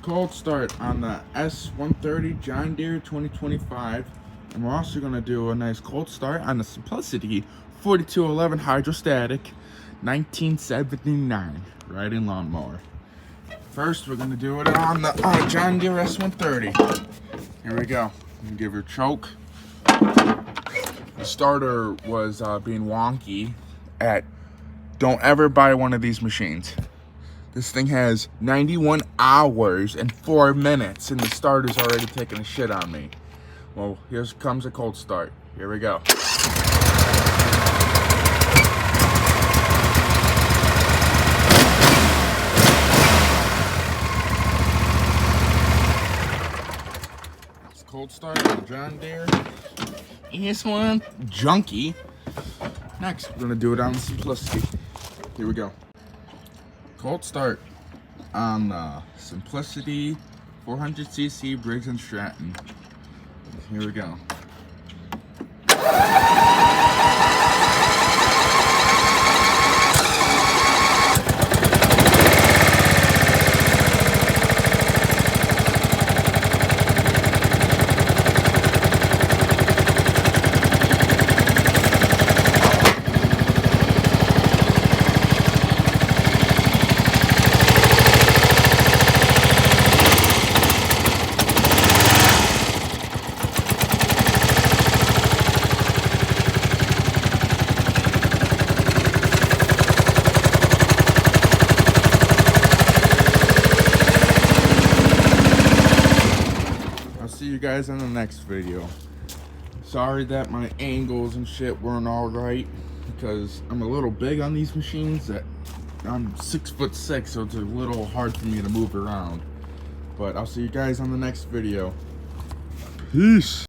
cold start on the S130 John Deere 2025, and we're also going to do a nice cold start on the Simplicity 4211 hydrostatic 1979 riding lawnmower. First, we're going to do it on the John Deere S130. Here we go. Give her choke. The starter was being wonky. Don't ever buy one of these machines. This thing has 91 hours and 4 minutes, and the starter's already taking a shit on me. Well, here comes a cold start. Here we go. It's cold start on John Deere. S1 junkie. Next, we're gonna do it on the Simplicity. Here we go. Cold start on the Simplicity 400cc Briggs & Stratton. Here we go. See you guys in the next video. Sorry that my angles and shit weren't all right, because I'm a little big on these machines. That I'm 6'6", so it's a little hard for me to move around. But I'll see you guys on the next video. Peace.